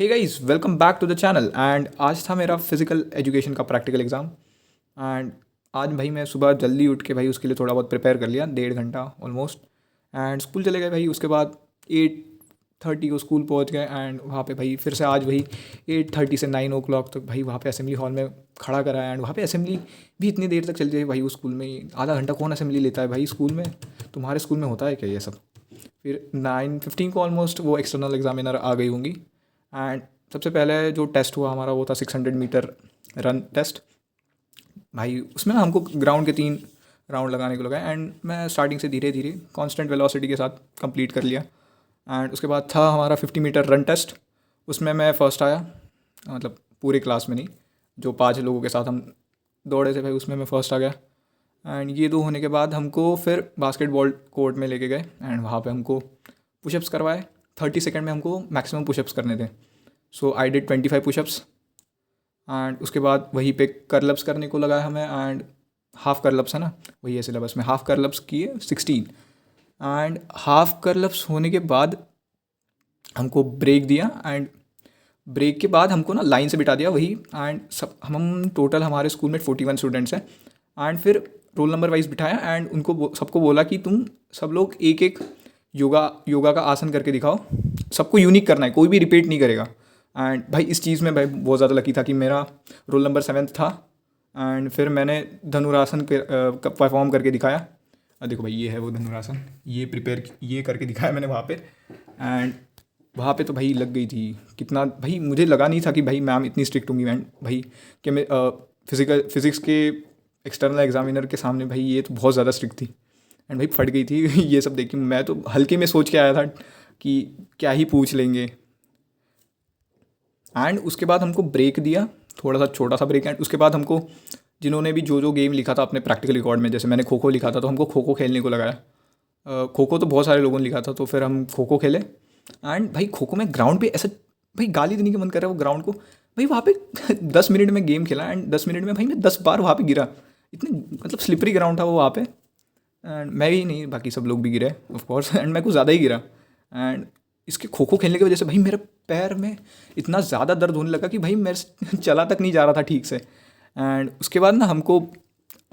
Hey guys, welcome back to the channel. And आज था मेरा फिज़िकल एजुकेशन का प्रैक्टिकल एग्ज़ाम। एंड आज भाई मैं सुबह जल्दी उठ के भाई उसके लिए थोड़ा बहुत प्रिपेयर कर लिया, 1.5 घंटा ऑलमोस्ट। एंड स्कूल चले गए भाई। उसके बाद 8:30 को स्कूल पहुंच गए। एंड वहाँ पे भाई फिर से आज वही 8:30 से 9 o'clock तक भाई वहाँ पे असेंबली हॉल में खड़ा करा। एंड वहाँ पे असेंबली भी इतनी देर तक चलती है भाई। उस स्कूल में आधा घंटा कौन असेंबली लेता है भाई स्कूल में? तुम्हारे स्कूल में होता है क्या ये सब? फिर 9:15 को ऑलमोस्ट वो एक्सटर्नल एग्जामिनर आ गई होंगी। एंड सबसे पहले जो टेस्ट हुआ हमारा वो था 600 मीटर रन टेस्ट। भाई उसमें ना हमको ग्राउंड के 3 राउंड लगाने को लगा। एंड मैं स्टार्टिंग से धीरे धीरे कांस्टेंट वेलोसिटी के साथ कंप्लीट कर लिया। एंड उसके बाद था हमारा 50 मीटर रन टेस्ट। उसमें मैं फ़र्स्ट आया, मतलब पूरे क्लास में नहीं, जो 5 लोगों के साथ हम दौड़े थे भाई उसमें मैं फ़र्स्ट आ गया। एंड ये दो होने के बाद हमको फिर बास्केटबॉल कोर्ट में लेके गए। एंड वहाँ पे हमको पुशअप्स करवाए। 30 सेकेंड में हमको मैक्सिमम पुशअप्स करने थे। सो आई डिड 25 पुशअप्स। एंड उसके बाद वहीं पे करलप्स करने को लगा हमें। एंड हाफ करलप्स है ना, वही है सिलेबस में, हाफ करलप्स किए 16। एंड हाफ करलप्स होने के बाद हमको ब्रेक दिया। एंड ब्रेक के बाद हमको ना लाइन से बिठा दिया वही। एंड सब हम टोटल हमारे स्कूल में 41 स्टूडेंट्स हैं। एंड फिर रोल नंबर वाइज बिठाया। एंड उनको सबको बोला कि तुम सब लोग एक एक योगा योगा का आसन करके दिखाओ। सबको यूनिक करना है, कोई भी रिपीट नहीं करेगा। एंड भाई इस चीज़ में भाई बहुत ज़्यादा लकी था कि मेरा रोल नंबर 7th था। एंड फिर मैंने धनुरासन परफॉर्म करके दिखाया। देखो भाई ये है वो धनुरासन, ये करके दिखाया मैंने वहाँ पे। एंड वहाँ पे तो भाई लग गई थी कितना। भाई मुझे लगा नहीं था कि भाई मैम इतनी स्ट्रिक्ट होंगी। मैम भाई कि मैं फिज़िक्स के एक्सटर्नल एग्जामिनर के सामने भाई ये तो बहुत ज़्यादा स्ट्रिक्ट थी। एंड भाई फट गई थी ये सब देख के। मैं तो हल्के में सोच के आया था कि क्या ही पूछ लेंगे। एंड उसके बाद हमको ब्रेक दिया, थोड़ा सा छोटा सा ब्रेक। एंड उसके बाद हमको जिन्होंने भी जो जो गेम लिखा था अपने प्रैक्टिकल रिकॉर्ड में, जैसे मैंने खो खो लिखा था तो हमको खो खो खेलने को लगाया। खो खो तो बहुत सारे लोगों ने लिखा था तो फिर हम खो खो खेले। एंड भाई खो खो में ग्राउंड पे ऐसा, भाई गाली देने का मन कर रहा है वो ग्राउंड को। भाई वहाँ पे 10 मिनट में गेम खेला। एंड 10 मिनट में भाई मैं 10 बार वहाँ पे गिरा। इतने मतलब स्लिपरी ग्राउंड था वो वहाँ पे। एंड मैं ही नहीं, बाकी सब लोग भी गिरे ऑफ कोर्स। एंड मैं कुछ ज़्यादा ही गिरा। एंड इसके खो खो खेलने की वजह से भाई मेरे पैर में इतना ज़्यादा दर्द होने लगा कि भाई मेरे से चला तक नहीं जा रहा था ठीक से। एंड उसके बाद ना हमको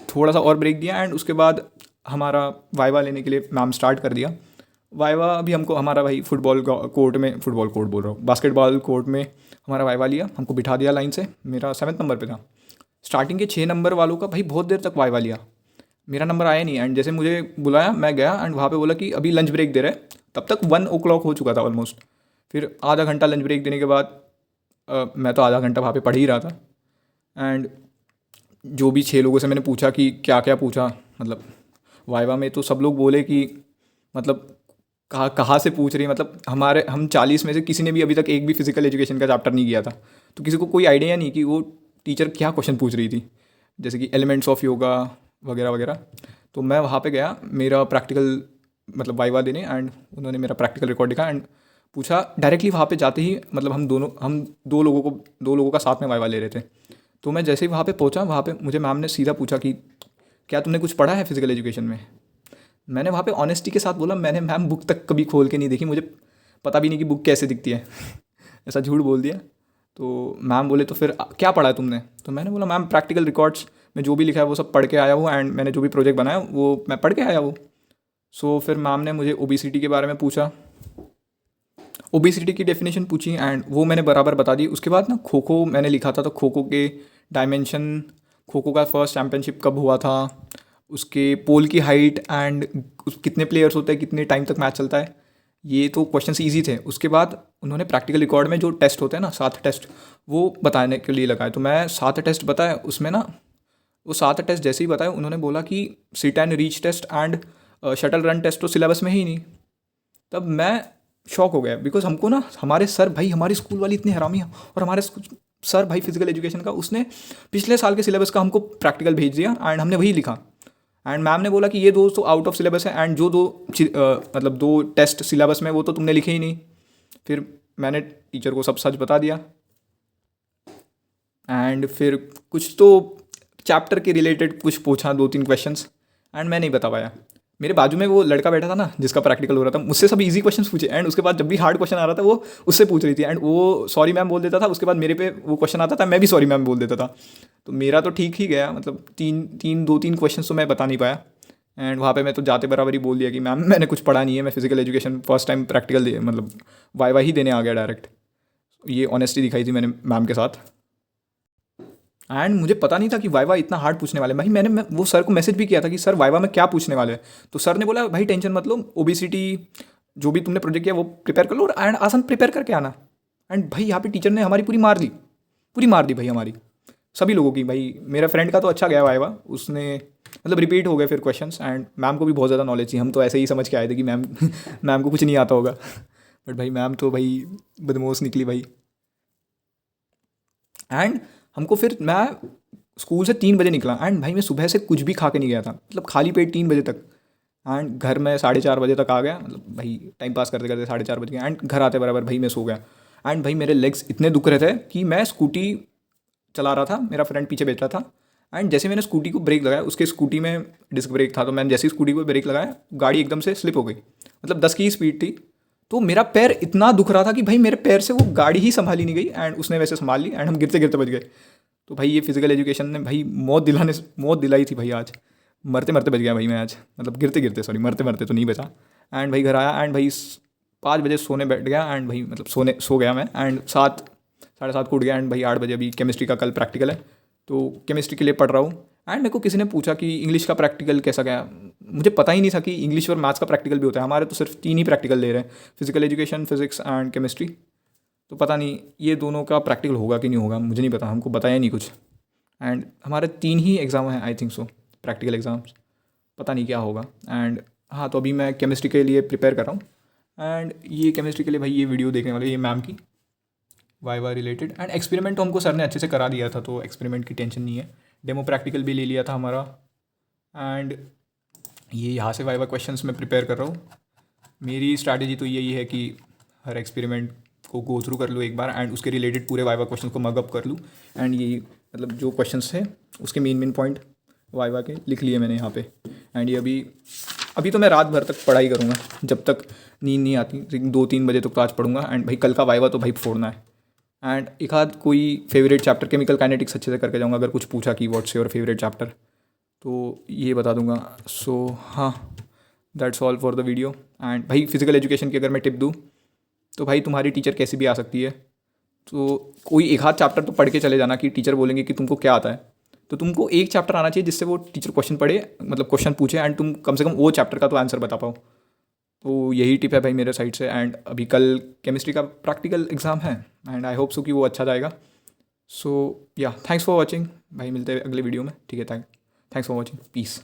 थोड़ा सा और ब्रेक दिया। एंड उसके बाद हमारा वाइवा लेने के लिए मैम स्टार्ट कर दिया। वाइवा भी हमको हमारा भाई फुटबॉल कोर्ट बोल रहा हूँ, बास्केटबॉल कोर्ट में हमारा वाइवा लिया। हमको बिठा दिया लाइन से। मेरा 7th नंबर पे था। स्टार्टिंग के 6 नंबर वालों का भाई बहुत देर तक वाइवा लिया, मेरा नंबर आया नहीं। एंड जैसे मुझे बुलाया मैं गया। एंड वहाँ पे बोला कि अभी लंच ब्रेक दे रहे हैं। तब तक 1 o'clock हो चुका था ऑलमोस्ट। फिर आधा घंटा लंच ब्रेक देने के बाद मैं तो आधा घंटा वहाँ पे पढ़ ही रहा था। एंड जो भी 6 लोगों से मैंने पूछा कि क्या क्या पूछा, मतलब वाइवा में, तो सब लोग बोले कि मतलब कहाँ कहाँ से पूछ रही है। मतलब हम 40 में से किसी ने भी अभी तक एक भी फिजिकल एजुकेशन का चैप्टर नहीं किया था। तो किसी को कोई आइडिया नहीं कि वो टीचर क्या क्वेश्चन पूछ रही थी, जैसे कि एलिमेंट्स ऑफ योगा वगैरह वगैरह। तो मैं वहाँ पे गया मेरा प्रैक्टिकल मतलब वाइवा देने। एंड उन्होंने मेरा प्रैक्टिकल रिकॉर्ड दिखा। एंड पूछा डायरेक्टली वहाँ पे जाते ही, मतलब हम दो लोगों का साथ में वाइवा ले रहे थे। तो मैं जैसे ही वहाँ पे पहुँचा, वहाँ पे मुझे मैम ने सीधा पूछा कि क्या तुमने कुछ पढ़ा है फिजिकल एजुकेशन में? मैंने वहाँ पे ऑनेस्टी के साथ बोला मैंने मैम बुक तक कभी खोल के नहीं देखी, मुझे पता भी नहीं कि बुक कैसे दिखती है। ऐसा झूठ बोल दिया। तो मैम बोले तो फिर क्या पढ़ा है तुमने? तो मैंने बोला मैम प्रैक्टिकल रिकॉर्ड्स में जो भी लिखा है वो सब पढ़ के आया हूँ। एंड मैंने जो भी प्रोजेक्ट बनाया वो मैं पढ़ के आया हूँ। सो फिर मैम ने मुझे ओबेसिटी के बारे में पूछा, ओबेसिटी की डेफिनेशन पूछी। एंड वो मैंने बराबर बता दी। उसके बाद ना खो खो मैंने लिखा था, तो खो खो के डायमेंशन, खो खो का फर्स्ट चैम्पियनशिप कब हुआ था, उसके पोल की हाइट, एंड कितने प्लेयर्स होते हैं, कितने टाइम तक मैच चलता है, ये तो क्वेश्चन ईजी थे। उसके बाद उन्होंने प्रैक्टिकल रिकॉर्ड में जो टेस्ट होते हैं ना 7 टेस्ट, वो बताने के लिए लगाए। तो मैं 7 टेस्ट बताया उसमें ना, वो 7 टेस्ट जैसे ही बताए उन्होंने बोला कि sit and reach test and shuttle run test तो सिलेबस में ही नहीं। तब मैं शॉक हो गया, बिकॉज हमको ना हमारे सर भाई, हमारी स्कूल वाली इतनी हरामी है। और हमारे सर भाई फिजिकल एजुकेशन का, उसने पिछले साल के सिलेबस का हमको प्रैक्टिकल भेज दिया। एंड हमने वही लिखा। एंड मैम ने बोला कि ये दो तो आउट ऑफ सिलेबस है। एंड जो मतलब 2 टेस्ट सिलेबस में वो तो तुमने लिखे ही नहीं। फिर मैंने टीचर को सब सच बता दिया। एंड फिर कुछ तो चैप्टर के रिलेटेड कुछ पूछा, 2-3 क्वेश्चंस। एंड मैं नहीं बता पाया। मेरे बाजू में वो लड़का बैठा था ना जिसका प्रैक्टिकल हो रहा था, मुझसे सब इजी क्वेश्चंस पूछे, एंड उसके बाद जब भी हार्ड क्वेश्चन आ रहा था वो उससे पूछ रही थी, एंड वो सॉरी मैम बोल देता था, उसके बाद मेरे पे वो क्वेश्चन आता था, मैं भी सॉरी मैम बोल देता था। तो मेरा तो ठीक ही गया, मतलब दो तीन क्वेश्चन तो मैं बता नहीं पाया, एंड वहाँ पे मैं तो जाते बराबर ही बोल दिया कि मैम मैंने कुछ पढ़ा नहीं है, मैं physical education first time practical दे मतलब वाई ही देने आ गया डायरेक्ट। ये ऑनेस्टी दिखाई थी मैंने मैम के साथ। एंड मुझे पता नहीं था कि वाइवा इतना हार्ड पूछने वाले हैं। भाई मैं वो सर को मैसेज भी किया था कि सर वाइवा में क्या पूछने वाले हैं। तो सर ने बोला भाई टेंशन मत लो, ओबीसीटी जो भी तुमने प्रोजेक्ट किया वो प्रिपेयर कर लो और एंड आसान प्रिपेयर करके आना। एंड भाई यहाँ पे टीचर ने हमारी पूरी मार दी भाई हमारी सभी लोगों की। भाई मेरा फ्रेंड का तो अच्छा गया वाइवा, उसने मतलब रिपीट हो गए फिर क्वेश्चंस, एंड मैम को भी बहुत ज़्यादा नॉलेज थी। हम तो ऐसे ही समझ के आए थे कि मैम मैम को कुछ नहीं आता होगा, बट भाई मैम तो भाई बदमाश निकली भाई। एंड हमको फिर मैं स्कूल से 3 बजे निकला, एंड भाई मैं सुबह से कुछ भी खा के नहीं गया था, मतलब खाली पेट 3 बजे तक। एंड घर में 4:30 बजे तक आ गया, मतलब भाई टाइम पास करते करते 4:30 बज गए, एंड घर आते बराबर भाई मैं सो गया। एंड भाई मेरे लेग्स इतने दुख रहे थे कि मैं स्कूटी चला रहा था, मेरा फ्रेंड पीछे बैठ रहा था, एंड जैसे मैंने स्कूटी को ब्रेक लगाया, उसके स्कूटी में डिस्क ब्रेक था, तो मैंने जैसे ही स्कूटी को ब्रेक लगाया गाड़ी एकदम से स्लिप हो गई, मतलब 10 की स्पीड थी। तो मेरा पैर इतना दुख रहा था कि भाई मेरे पैर से वो गाड़ी ही संभाली नहीं गई, एंड उसने वैसे संभाल ली, एंड हम गिरते गिरते बच गए। तो भाई ये फिजिकल एजुकेशन ने भाई मौत दिलाई थी भाई आज। मरते मरते बच गया भाई मैं आज, मतलब गिरते गिरते, सॉरी मरते मरते तो नहीं बचा। एंड भाई घर आया, एंड भाई 5 बजे सोने बैठ गया, एंड भाई मतलब सो गया मैं, एंड 7 साढ़े 7 को उठ गया, एंड भाई 8 बजे अभी केमिस्ट्री का कल प्रैक्टिकल है, तो केमिस्ट्री के लिए पढ़ रहा हूँ। एंड मेरे को किसी ने पूछा कि इंग्लिश का प्रैक्टिकल कैसा गया। मुझे पता ही नहीं था कि इंग्लिश और मैथ्स का प्रैक्टिकल भी होता है। हमारे तो सिर्फ 3 ही प्रैक्टिकल ले रहे हैं, physical education, physics and chemistry. तो पता नहीं ये दोनों का प्रैक्टिकल होगा कि नहीं होगा, मुझे नहीं पता, हमको बताया नहीं कुछ। एंड हमारे 3 ही एग्ज़ाम हैं I think so, practical exams, पता नहीं क्या होगा। एंड हाँ, तो अभी मैं केमिस्ट्री के लिए प्रिपेयर कर रहा हूँ, एंड ये केमिस्ट्री के लिए भाई ये वीडियो देखने वाले, ये मैम की वाइवा रिलेटेड। एंड एक्सपेरिमेंट तो हमको सर ने अच्छे से करा दिया था, तो एक्सपेरिमेंट की टेंशन नहीं है। डेमो प्रैक्टिकल भी ले लिया था हमारा, एंड ये यहाँ से वाइवा क्वेश्चंस मैं प्रिपेयर कर रहा हूँ। मेरी स्ट्रैटेजी तो यही है कि हर एक्सपेरिमेंट को गो थ्रू कर लूँ एक बार, एंड उसके रिलेटेड पूरे वाइवा क्वेश्चन को मगअप कर लूँ। एंड ये मतलब जो क्वेश्चंस थे उसके मेन पॉइंट वाइवा के लिख लिए मैंने यहाँ पे। एंड ये अभी तो मैं रात भर तक पढ़ाई करूँगा, जब तक नींद नहीं आती, 2-3 बजे तक तो आज पढ़ूंगा। एंड भाई कल का वाइवा तो भाई फोड़ना है। एंड एक आध कोई फेवरेट चैप्टर, केमिकल काइनेटिक्स अच्छे से करके जाऊँगा, अगर कुछ पूछा कि व्हाट्स योर फेवरेट चैप्टर तो ये बता दूंगा। सो हाँ, that's all for the video. And भाई फिजिकल एजुकेशन की अगर मैं टिप दूँ तो भाई तुम्हारी टीचर कैसी भी आ सकती है, तो कोई एक आध चैप्टर तो पढ़ के चले जाना। कि टीचर बोलेंगे कि तुमको क्या आता है, तो तुमको एक चैप्टर आना चाहिए जिससे वो टीचर क्वेश्चन पढ़े, मतलब क्वेश्चन पूछे, एंड तुम कम से कम वो चैप्टर का तो आंसर बता पाओ। तो यही टिप है भाई मेरे साइड से। एंड अभी कल केमिस्ट्री का प्रैक्टिकल एग्ज़ाम है, एंड आई होप सो कि वो अच्छा जाएगा। सो या थैंक्स फॉर वॉचिंग भाई, मिलते हैं अगले वीडियो में, ठीक है। Thanks for watching, piece.